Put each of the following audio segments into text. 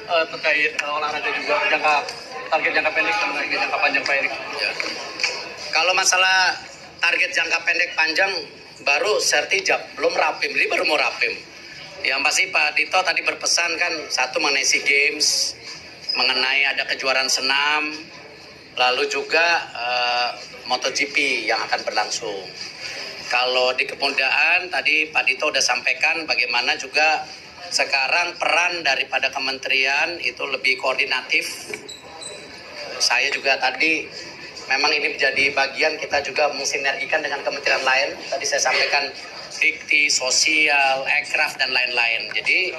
terkait olahraga juga target jangka pendek dan target jangka panjang Pak Erik. Ya. Kalau masalah target jangka pendek panjang baru sertijab, belum rapim, ini baru mau rapim. Yang pasti Pak Dito tadi berpesan kan satu mengenai SEA Games, mengenai ada kejuaraan senam, lalu juga MotoGP yang akan berlangsung. Kalau di kepemudaan tadi Pak Dito sudah sampaikan bagaimana juga sekarang peran daripada kementerian itu lebih koordinatif. Saya juga tadi memang ini menjadi bagian kita juga mensinergikan dengan kementerian lain. Tadi saya sampaikan Dikti, Sosial, Ekraf dan lain-lain. Jadi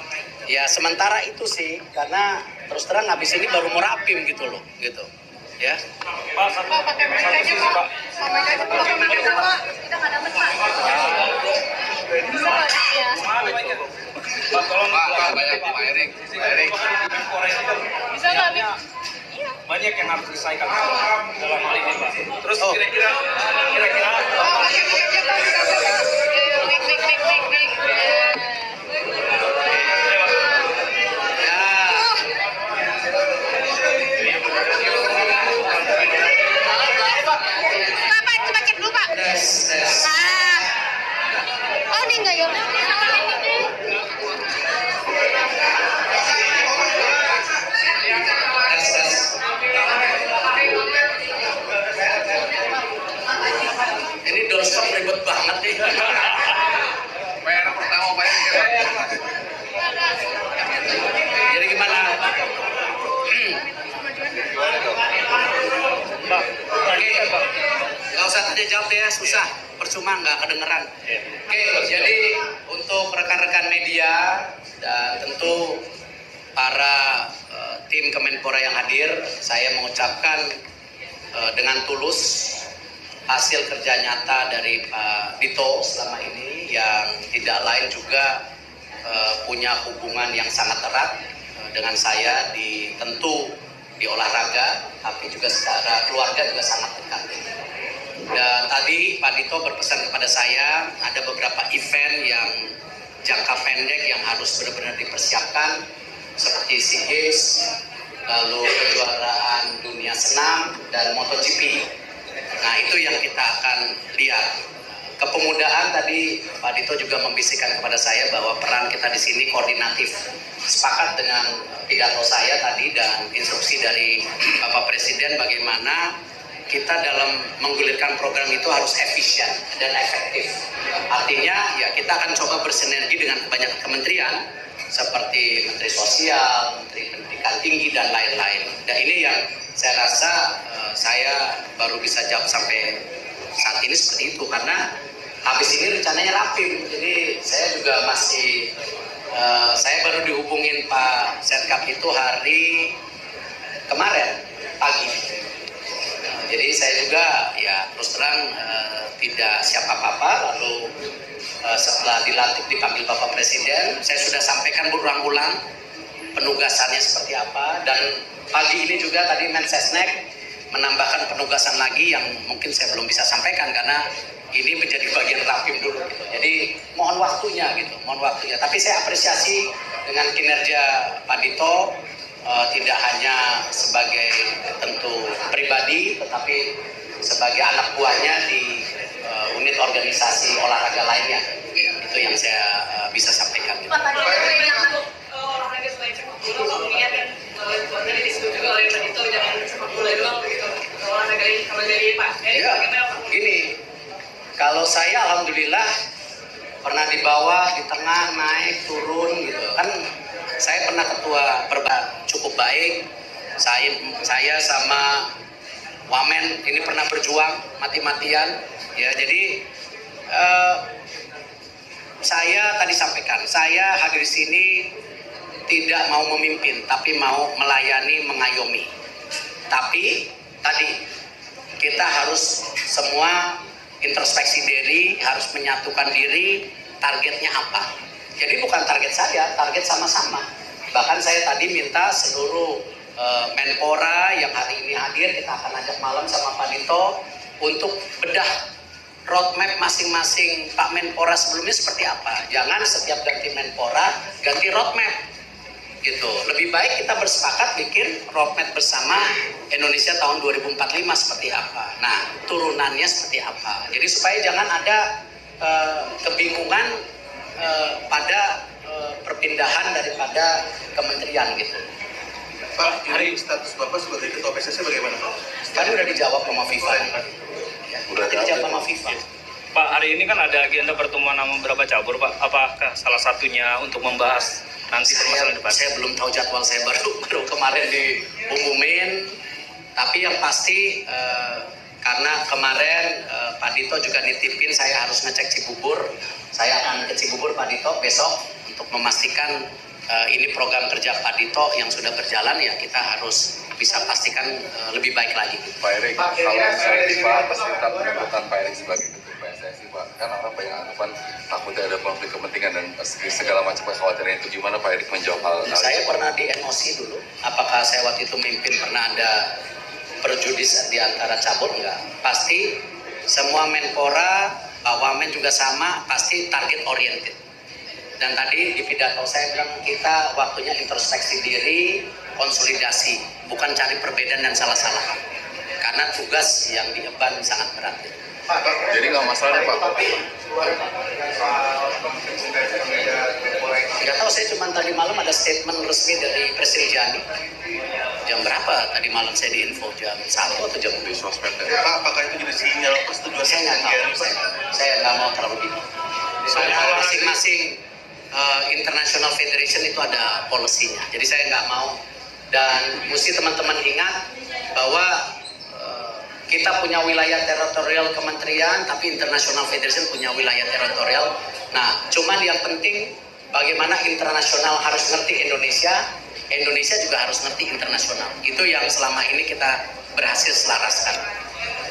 ya sementara itu sih, karena terus terang habis ini baru mau rapim gitu loh, gitu. Ya. Pak, pakai mereka aja Pak. Sama aja Pak. Kita nggak dapat Pak. Bisa Pak ya. Pak, tolong Pak, banyak Pak Erik. Bisa nggak? Banyak yang harus diselesaikan dalam hal ini Pak. Terus kira-kira ini doorstop ribet banget nih. PR pertama Pak Erik. Jadi gimana? Pak, Nggak usah tanya jawab ya, susah, percuma nggak kedengeran. Oke, jadi untuk rekan-rekan media dan tentu para tim Kemenpora yang hadir, saya mengucapkan dengan tulus hasil kerja nyata dari Pak Dito selama ini yang tidak lain juga punya hubungan yang sangat erat dengan saya tentu di olahraga, tapi juga secara keluarga juga sangat dekat. Dan tadi Pak Dito berpesan kepada saya ada beberapa event yang jangka pendek yang harus benar-benar dipersiapkan seperti SEA Games, lalu kejuaraan dunia senam dan MotoGP. Nah itu yang kita akan lihat. Kepemudaan tadi Pak Dito juga membisikkan kepada saya bahwa peran kita di sini koordinatif. Sepakat dengan pidato saya tadi dan instruksi dari Bapak Presiden bagaimana kita dalam menggulirkan program itu harus efisien dan efektif. Artinya ya kita akan coba bersinergi dengan banyak kementerian seperti Menteri Sosial, Menteri Pendidikan Tinggi dan lain-lain. Dan ini yang saya rasa saya baru bisa jawab sampai saat ini seperti itu karena habis ini rencananya rapim. Jadi saya juga masih saya baru dihubungin Pak Setkap itu hari kemarin pagi. Jadi saya juga ya terus terang tidak siapa apa-apa. Lalu setelah dilantik dipanggil Bapak Presiden, saya sudah sampaikan berulang-ulang penugasannya seperti apa. Dan pagi ini juga tadi Mensesnek menambahkan penugasan lagi yang mungkin saya belum bisa sampaikan karena ini menjadi bagian rapim dulu gitu. Jadi mohon waktunya gitu, mohon waktunya. Tapi saya apresiasi dengan kinerja Pak Dito, tidak hanya sebagai tentu pribadi, tetapi sebagai anak buahnya di unit organisasi olahraga lainnya. Itu yang saya bisa sampaikan. Pak, tadi yang olahraga selain sepak bola, Pak mengingat kan tadi disebut juga oleh Pak Dito jangan sepak bola doang begitu. Olahraga ini kalau dari Pak Erik bagaimana Pak? Gini, kalau saya alhamdulillah pernah di bawah, di tengah, naik, turun gitu kan. Saya pernah ketua cukup baik. Saya sama Wamen ini pernah berjuang mati-matian ya. Jadi saya tadi sampaikan, saya hadir di sini tidak mau memimpin, tapi mau melayani, mengayomi. Tapi tadi kita harus semua introspeksi diri, harus menyatukan diri, targetnya apa. Jadi bukan target saya, target sama-sama. Bahkan saya tadi minta seluruh Menpora yang hari ini hadir, kita akan ajak malam sama Pak Dito untuk bedah roadmap masing-masing Pak Menpora sebelumnya seperti apa. Jangan setiap ganti Menpora, ganti roadmap. gitu. Lebih baik kita bersepakat bikin roadmap bersama Indonesia tahun 2045 seperti apa. Nah, turunannya seperti apa. Jadi supaya jangan ada kebingungan pada perpindahan daripada kementerian gitu. Pak, hari status Bapak sebagai Ketua PSSI bagaimana Pak? Tadi udah dijawab sama FIFA. Ya, udah dijawab sama FIFA. Pak, hari ini kan ada agenda pertemuan sama beberapa cabur, Pak. Apakah salah satunya untuk membahas nanti permasalahan depan? Saya belum tahu jadwal, saya baru kemarin diumumin. Tapi yang pasti karena kemarin Pak Dito juga nitipin saya harus ngecek Cibubur. Saya akan ke Cibubur Pak Dito besok untuk memastikan ini program kerja Pak Dito yang sudah berjalan, ya kita harus bisa pastikan lebih baik lagi. Pak Erik, kalau misalnya dibahas tentang penuntutan Pak Erik sebagai ketua PSSI, Pak, kan orang banyak anggapan takutnya ada konflik kepentingan dan segala macam kekhawatiran itu. Gimana Pak Erik menjawab hal itu? Saya pernah di NOC dulu. Apakah saya waktu itu mimpin pernah ada perjudis di antara cabur? Enggak. Pasti semua Menpora, Pak Wamen juga sama, pasti target oriented. Dan tadi di pidato saya bilang kita waktunya introspeksi diri, konsolidasi, bukan cari perbedaan dan salah-salahan. Karena tugas yang diemban sangat berat. Jadi nggak masalah Pak? Nggak tahu, saya cuma tadi malam ada statement resmi dari Presiden Gianni. Jam berapa tadi malam saya diinfo, jam 1 atau jam 2? Di sosmed ya? Pak, apakah itu jadi sinyal persetujuan Saya nggak tahu, saya nggak mau terlalu dini. Soalnya masing-masing International Federation itu ada polisinya, jadi saya nggak mau. Dan mesti teman-teman ingat bahwa kita punya wilayah teritorial kementerian, tapi International Federation punya wilayah teritorial. Nah, cuman yang penting bagaimana internasional harus ngerti Indonesia, Indonesia juga harus ngerti internasional. Itu yang selama ini kita berhasil selaraskan.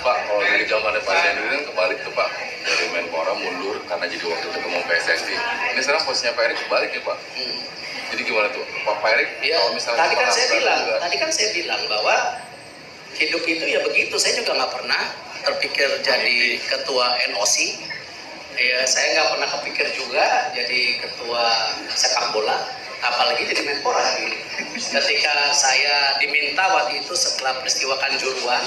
Pak, kalau dari zamannya Pak Zainuddin kan kebalik tuh Pak, dari Menpora mundur karena jadi wakil ketua PSSI. Ini sekarang posisinya Pak Erik kebalik ya Pak. Jadi gimana tuh Pak Erik? Ya, Kalau misalnya tadi kan saya bilang bahwa hidup itu ya begitu. Saya juga nggak pernah terpikir jadi ketua NOC. Ya, saya nggak pernah kepikir juga jadi ketua sepak bola, apalagi jadi Menpora. Ketika saya diminta waktu itu setelah peristiwa Kanjuruhan,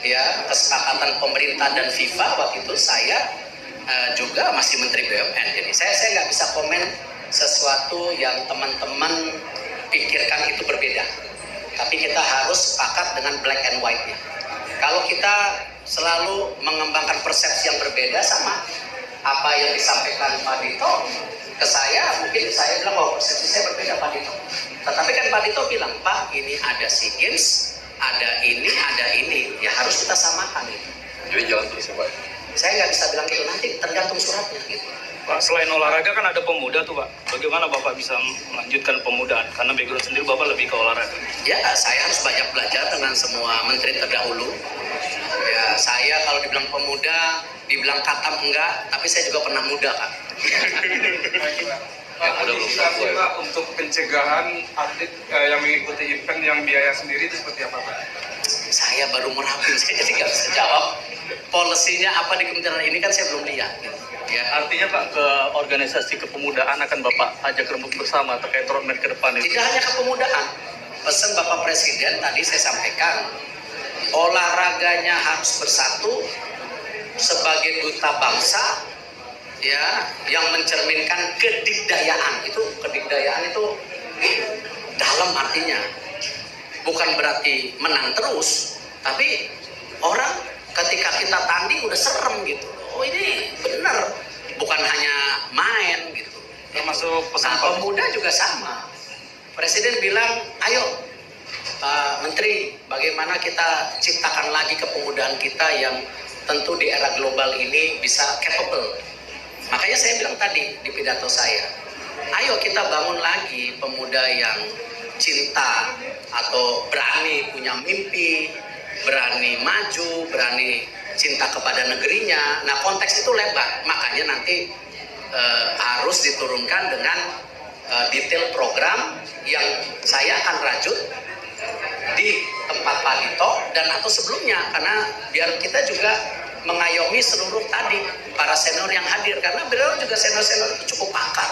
ya kesepakatan pemerintah dan FIFA, waktu itu saya juga masih Menteri BUMN. Jadi saya nggak bisa komen sesuatu yang teman-teman pikirkan itu berbeda. Tapi kita harus sepakat dengan black and white-nya. Kalau kita selalu mengembangkan persepsi yang berbeda, sama apa yang disampaikan Pak Dito ke saya, mungkin saya bilang bahwa persepsi saya berbeda Pak Dito. Tetapi kan Pak Dito bilang, Pak ini ada SEA Games, ada ini, ya harus kita samakan gitu. Jadi jalan terus ya Pak? Saya nggak bisa bilang gitu, nanti tergantung suratnya gitu. Pak, selain olahraga kan ada pemuda tuh Pak. Bagaimana Bapak bisa melanjutkan pemudaan? Karena background sendiri Bapak lebih ke olahraga. Ya, saya harus banyak belajar dengan semua menteri terdahulu. Ya, saya kalau dibilang pemuda, dibilang katam enggak, tapi saya juga pernah muda kan. Yang udah belum tahu ya. Pak, untuk pencegahan atlet yang mengikuti event yang biaya sendiri itu seperti apa Pak? Saya baru merapin, saya jadi nggak bisa jawab. Polisinya apa di kementerian ini kan saya belum lihat. Gitu. Ya. Artinya Pak, ke organisasi kepemudaan akan Bapak ajak rembuk bersama terkait roadmap ke depan itu. Tidak hanya kepemudaan. Pesan Bapak Presiden tadi saya sampaikan, olahraganya harus bersatu sebagai duta bangsa, ya, yang mencerminkan kedikdayaan. Kedikdayaan itu dalam artinya bukan berarti menang terus, tapi orang ketika kita tanding udah serem gitu. Oh ini benar, bukan hanya main gitu. Termasuk pesan Nah, pemuda juga sama. Presiden bilang, ayo Pak Menteri, bagaimana kita ciptakan lagi kepemudaan kita yang tentu di era global ini bisa capable. Makanya saya bilang tadi di pidato saya, ayo kita bangun lagi pemuda yang cinta atau berani punya mimpi, berani maju, berani cinta kepada negerinya. Nah, konteks itu lebar, makanya nanti harus diturunkan dengan detail program yang saya akan rajut di tempat Pak Dito dan atau sebelumnya, karena biar kita juga mengayomi seluruh tadi para senior yang hadir, karena beliau juga senior-senior itu cukup pakar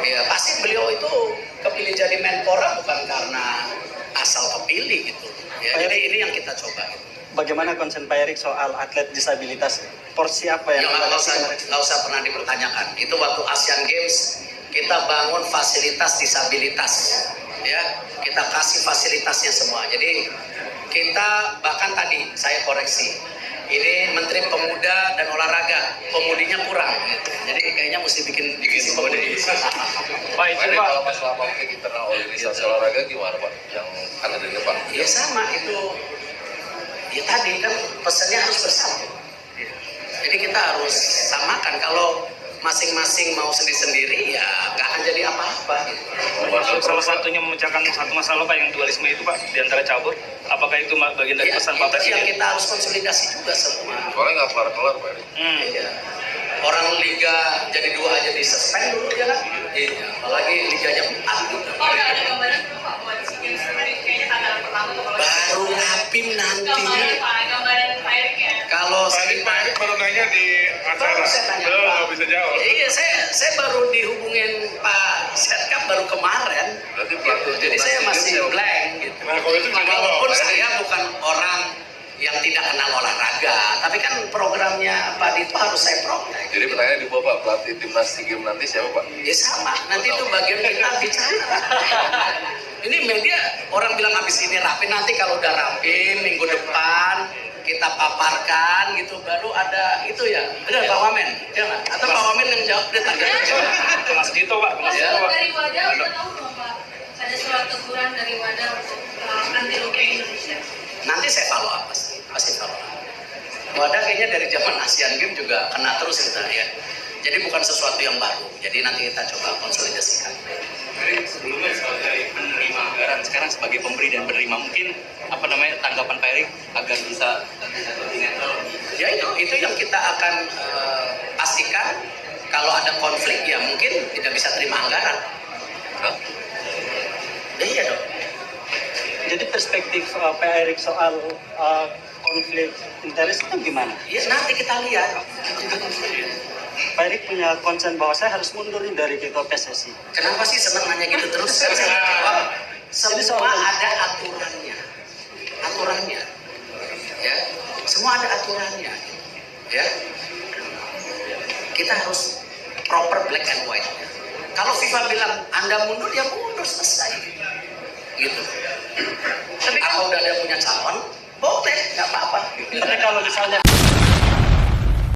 Ya pasti beliau itu kepilih jadi Menpora bukan karena asal kepilih gitu. Ya, jadi ini yang kita coba. Gitu. Bagaimana konsen Pak Erik soal atlet disabilitas? Porsi apa yang nggak usah pernah dipertanyakan. Itu waktu Asian Games kita bangun fasilitas disabilitas, ya kita kasih fasilitasnya semua. Jadi kita bahkan tadi saya koreksi, ini Menteri Pemuda dan Olahraga, pemudinya kurang. Gitu. Jadi kayaknya mesti bikin pemudi. Pak itu Pak. Kalau masalah konflik internal organisasi olahraga gimana Pak? Yang ada di depan? Ya sama itu. Ya tadi kan pesannya harus bersama. Jadi kita harus samakan. Kalau masing-masing mau sendiri-sendiri ya nggak akan jadi apa-apa. Gitu. Salah satunya memecahkan satu masalah Pak yang dualisme itu Pak di antara cabur. Apakah itu bagian dari Ya, pesan Pak itu yang Presiden? kita harus konsolidasi juga semua. Soalnya nggak kelar-kelar Pak Erik. Iya. Orang liga jadi 2 aja di suspend dulu ya kan? Iya. Apalagi liganya 4 gitu. Oh, udah ada gambaran belum Pak buat SEA Games sendiri? Kayaknya tanggal pertama tuh kalau Baru rapim nanti. gambaran Pak, gambaran Pak Erik ya. Kalau Pak Erik baru nanya di acara. Baru saya tanya, Belum, Pak. nggak bisa jawab. Iya, saya baru dihubungin Pak Setkap baru kemarin. Berarti pelatih Jadi saya masih blank gitu. Nah, kalau itu gimana, Walaupun Pak? saya bukan orang yang tidak kenal olahraga, tapi kan programnya Pak Dito harus saya protek. Jadi pertanyaan di bawah Pak, pelatih timnas SEA Games nanti siapa Pak? Ya sama, nanti itu bagian kita bicara. Ini media orang bilang habis ini rapi, nanti kalau udah rapi minggu depan kita paparkan gitu, baru ada itu ya. Benar Pak Wamen, ya nggak? Atau Pak Wamen yang jawab dia tanya. Ke Mas Dito Pak, ke Mas Ya. Dito Pak. Dari Wadah udah tahu belum Pak? Ada surat teguran dari Wadah untuk anti doping Indonesia. Nanti saya follow up pasti follow up. Wadah kayaknya dari zaman Asian Games juga kena terus kita ya. Jadi bukan sesuatu yang baru. Jadi nanti kita coba konsolidasikan. Sebelumnya sebagai penerima anggaran, sekarang sebagai pemberi dan penerima, mungkin apa namanya tanggapan Pak Erik agar bisa lebih netral? Ya itu yang kita akan pastikan. Kalau ada konflik ya mungkin tidak bisa terima anggaran. Iya dong. Jadi perspektif Pak Erik soal konflik interest itu gimana? Ya nanti kita lihat. Pak Erik punya konsen bahwa saya harus mundur nih dari ketua PSSI. Kenapa sih senang nanya gitu terus? Kan saya jawab. Semua ada aturannya. Aturannya. Ya. Semua ada aturannya. Ya. Kita harus proper black and white. Kalau FIFA bilang Anda mundur, ya mundur, selesai. Gitu. Tapi kalau udah ada punya calon, boleh, nggak apa-apa. Tapi kalau misalnya